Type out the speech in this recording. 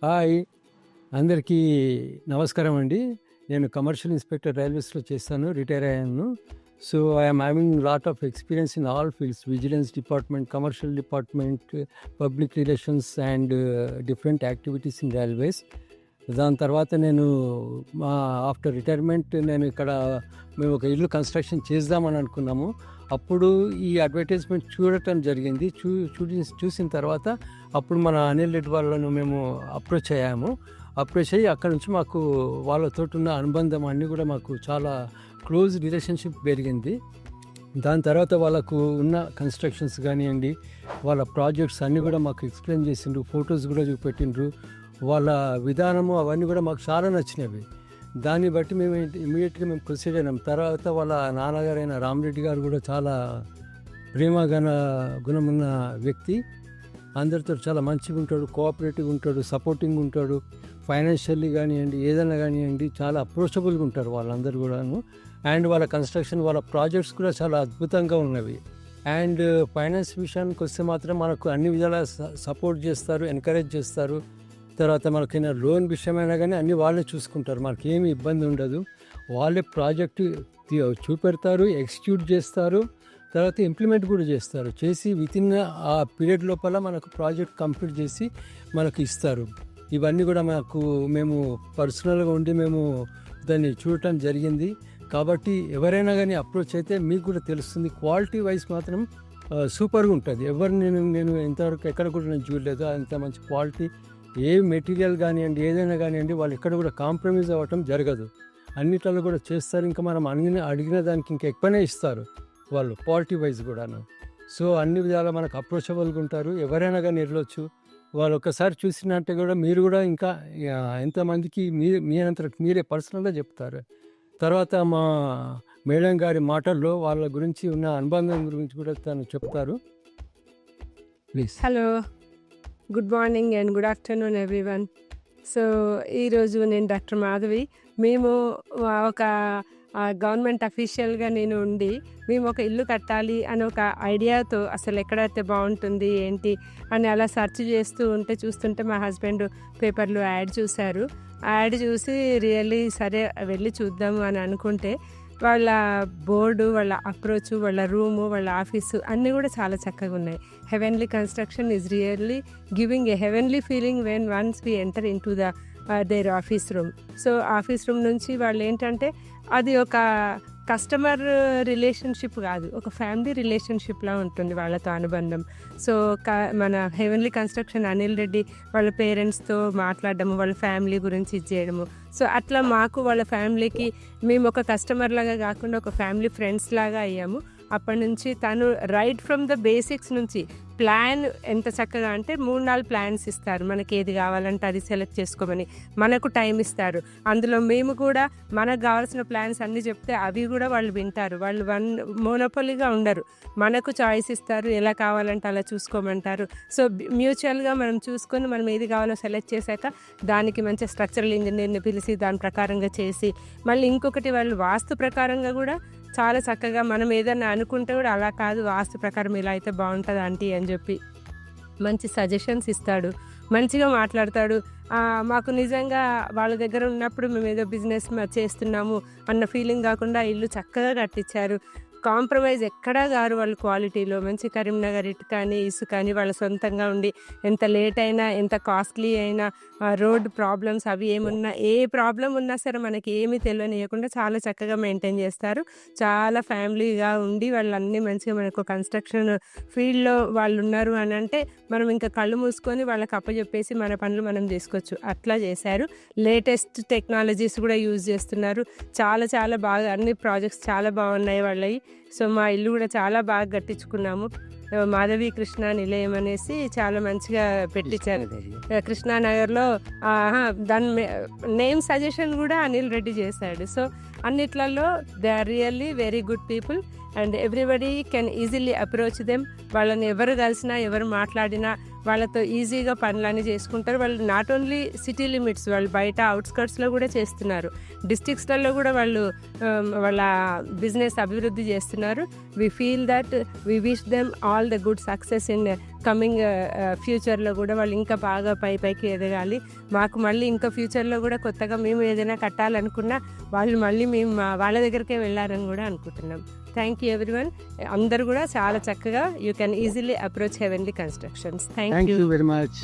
Hi! అందరికీ నమస్కారం అండి. నేను కమర్షియల్ ఇన్స్‌పెక్టర్ రైల్వేస్‌లో చేస్తాను. రిటైర్ అయ్యాను. So, I am having lot of experience in all fields. Vigilance department, commercial department, public relations and different activities in railways. దాని తర్వాత నేను ఆఫ్టర్ రిటైర్మెంట్ నేను ఇక్కడ మేము ఒక ఇల్లు కన్‌స్ట్రక్షన్ చేద్దామని అనుకున్నాము. అప్పుడు ఈ అడ్వర్టైజ్‌మెంట్ చూడటం జరిగింది. చూసిన తర్వాత అప్పుడు మన అనిల్ రెడ్డి వాళ్ళను మేము అప్రోచ్ అయ్యాము. అప్రోచ్ అయ్యి అక్కడి నుంచి మాకు వాళ్ళతోటున్న అనుబంధం అన్నీ కూడా మాకు చాలా క్లోజ్ రిలేషన్‌షిప్ పెరిగింది. దాని తర్వాత వాళ్ళకు ఉన్న కన్‌స్ట్రక్షన్స్ కానియండి, వాళ్ళ ప్రాజెక్ట్స్ అన్నీ కూడా మాకు ఎక్స్‌ప్లెయిన్ చేసిండ్రు. ఫోటోస్ కూడా చూపెట్టిండ్రు. వాళ్ళ విధానము అవన్నీ కూడా మాకు చాలా నచ్చినవి. దాన్ని బట్టి మేము ఇమ్మీడియట్‌గా మేము ప్రొసీడ్ అయినాం. తర్వాత వాళ్ళ నాన్నగారైన రామిరెడ్డి గారు కూడా చాలా గుణమున్న వ్యక్తి. అందరితో చాలా మంచిగా ఉంటాడు, కోఆపరేటివ్గా ఉంటాడు, సపోర్టింగ్గా ఉంటాడు. ఫైనాన్షియల్లీ కానివ్వండి, ఏదైనా కానివ్వండి చాలా అప్రోచబుల్గా ఉంటారు వాళ్ళందరూ కూడాను. అండ్ వాళ్ళ కన్స్ట్రక్షన్, వాళ్ళ ప్రాజెక్ట్స్ కూడా చాలా అద్భుతంగా ఉన్నవి. అండ్ ఫైనాన్స్ విషయానికి వస్తే మాత్రం మనకు అన్ని విధాలా సపోర్ట్ చేస్తారు, ఎంకరేజ్ చేస్తారు. తర్వాత మనకైనా లోన్ విషయమైనా కానీ అన్నీ వాళ్ళే చూసుకుంటారు. మనకేమీ ఇబ్బంది ఉండదు. వాళ్ళే ప్రాజెక్టు చూపెడతారు, ఎగ్జిక్యూట్ చేస్తారు, తర్వాత ఇంప్లిమెంట్ కూడా చేస్తారు. చేసి వితిన్ ఆ పీరియడ్ లోపల మనకు ప్రాజెక్ట్ కంప్లీట్ చేసి మనకు ఇస్తారు. ఇవన్నీ కూడా మేము పర్సనల్గా ఉండి మేము దాన్ని చూడటం జరిగింది. కాబట్టి ఎవరైనా కానీ అప్రోచ్ అయితే మీకు కూడా తెలుస్తుంది. క్వాలిటీ వైజ్ మాత్రం సూపర్గా ఉంటుంది. నేను ఇంతవరకు ఎక్కడ కూడా నేను చూడలేదు అంత మంచి క్వాలిటీ. ఏ మెటీరియల్ కానివ్వండి, ఏదైనా కానివ్వండి, వాళ్ళు ఎక్కడ కూడా కాంప్రమైజ్ అవ్వటం జరగదు. అన్నిట్లలో కూడా చేస్తారు. ఇంకా మనం అడిగిన దానికి ఇంకా ఎక్కువనే ఇస్తారు వాళ్ళు, క్వాలిటీ వైజ్ కూడాను. సో అన్ని విధాలా మనకు అప్రోచబుల్గా ఉంటారు. ఎవరైనా కానీ వెళ్ళొచ్చు. వాళ్ళు ఒక్కసారి చూసినట్టే కూడా మీరు కూడా ఇంకా ఎంతమందికి మీ అంతకు మీరే పర్సనల్గా చెప్తారు. తర్వాత మా మేడం గారి మాటల్లో వాళ్ళ గురించి ఉన్న అనుబంధం గురించి కూడా తను చెప్తారు. Please. Hello, good morning and good afternoon everyone. So ఈరోజు నేను డాక్టర్ మాధవి. మేము ఒక గవర్నమెంట్ అఫీషియల్గా నేను ఉండి మేము ఒక ఇల్లు కట్టాలి అని ఒక ఐడియాతో అసలు ఎక్కడైతే బాగుంటుంది ఏంటి అని అలా సెర్చ్ చూస్తుంటే మా హస్బెండ్ పేపర్లో యాడ్ చూశారు. యాడ్ చూసి రియల్లీ సరే వెళ్ళి చూద్దాము అని అనుకుంటే వాళ్ళ బోర్డు, వాళ్ళ అప్రోచ్, వాళ్ళ రూము, వాళ్ళ ఆఫీసు అన్నీ కూడా చాలా చక్కగా ఉన్నాయి. Heavenly construction is really giving a heavenly feeling when once we enter in to their office room. So office room నుంచి వాళ్ళు ఏంటంటే అది ఒక కస్టమర్ రిలేషన్షిప్ కాదు, ఒక ఫ్యామిలీ రిలేషన్షిప్లా ఉంటుంది వాళ్ళతో అనుబంధం. సో మన హెవెన్లీ కన్స్ట్రక్షన్ అనిల్ రెడ్డి వాళ్ళ పేరెంట్స్తో మాట్లాడడము, వాళ్ళ ఫ్యామిలీ గురించి ఇచ్చేయడము. సో అట్లా మాకు వాళ్ళ ఫ్యామిలీకి మేము ఒక కస్టమర్ లాగా కాకుండా ఒక ఫ్యామిలీ ఫ్రెండ్స్ లాగా అయ్యాము. అప్పటి నుంచి తను రైట్ ఫ్రమ్ ద బేసిక్స్ నుంచి ప్లాన్ ఎంత చక్కగా అంటే 3-4 ప్లాన్స్ ఇస్తారు. మనకి ఏది కావాలంటే అది సెలెక్ట్ చేసుకోమని మనకు టైం ఇస్తారు. అందులో మేము కూడా మనకు కావాల్సిన ప్లాన్స్ అన్నీ చెప్తే అవి కూడా వాళ్ళు వింటారు. వాళ్ళు మోనోపొలీగా ఉండరు, మనకు చాయిస్ ఇస్తారు, ఎలా కావాలంటే అలా చూసుకోమంటారు. సో మ్యూచువల్గా మనం చూసుకొని మనం ఏది కావాలో సెలెక్ట్ చేశాక దానికి మంచి స్ట్రక్చరల్ ఇంజనీర్ని పిలిచి దాని ప్రకారంగా చేసి మళ్ళీ ఇంకొకటి వాళ్ళు వాస్తు ప్రకారంగా కూడా చాలా చక్కగా మనం ఏదన్నా అనుకుంటే కూడా అలా కాదు, వాస్తు ప్రకారం ఇలా అయితే బాగుంటుంది ఆంటీ అని చెప్పి మంచి సజెషన్స్ ఇస్తాడు, మంచిగా మాట్లాడతాడు. మాకు నిజంగా వాళ్ళ దగ్గర ఉన్నప్పుడు మేము ఏదో బిజినెస్ చేస్తున్నాము అన్న ఫీలింగ్ కాకుండా ఇల్లు చక్కగా కట్టించారు. కాంప్రమైజ్ ఎక్కడా గారు వాళ్ళు క్వాలిటీలో. మంచి కరీంనగర్ ఇటుక కానీ ఇసుక కానీ వాళ్ళ సొంతంగా ఉండి ఎంత లేట్ అయినా ఎంత కాస్ట్లీ అయినా రోడ్ ప్రాబ్లమ్స్ అవి ఏమున్నా ఏ ప్రాబ్లం ఉన్నా సరే మనకి ఏమీ తెలియనియకుండా చాలా చక్కగా మెయింటైన్ చేస్తారు. చాలా ఫ్యామిలీగా ఉండి వాళ్ళన్నీ మంచిగా మనకు కన్స్ట్రక్షన్ ఫీల్డ్లో వాళ్ళు ఉన్నారు అని అంటే మనం ఇంకా కళ్ళు మూసుకొని వాళ్ళకి అప్పచెప్పేసి మన పనులు మనం చేసుకోవచ్చు. అట్లా చేశారు. లేటెస్ట్ టెక్నాలజీస్ కూడా యూజ్ చేస్తున్నారు. చాలా చాలా బాగా అన్ని ప్రాజెక్ట్స్ చాలా బాగున్నాయి వాళ్ళవి. సో మా ఇల్లు కూడా చాలా బాగా కట్టించుకున్నాము. మాధవి కృష్ణ నిలయం అనేసి చాలా మంచిగా పెట్టించారు కృష్ణానగర్లో. దాని నేమ్ సజెషన్ కూడా అనిల్ రెడ్డి చేశాడు. సో అన్నిట్లలో they are really very good people and everybody can easily approach them. వాళ్ళని ఎవరు కలిసినా ఎవరు మాట్లాడినా వాళ్ళతో ఈజీగా పనులన్నీ చేసుకుంటారు. వాళ్ళు నాట్ ఓన్లీ సిటీ లిమిట్స్, వాళ్ళు బయట అవుట్స్కర్ట్స్లో కూడా చేస్తున్నారు. డిస్ట్రిక్ట్స్లలో కూడా వాళ్ళు వాళ్ళ బిజినెస్ అభివృద్ధి చేస్తున్నారు. We feel that we wish them all the good success in coming ఫ్యూచర్లో కూడా వాళ్ళు ఇంకా బాగా పైకి ఎదగాలి. మాకు మళ్ళీ ఇంకా ఫ్యూచర్లో కూడా కొత్తగా మేము ఏదైనా కట్టాలనుకున్నా వాళ్ళు మళ్ళీ మేము వాళ్ళ దగ్గరికే వెళ్ళారని కూడా అనుకుంటున్నాం. Thank you everyone. అందరు కూడా చాలా చక్కగా you can easily approach heavenly constructions. Thank thank you. You very much.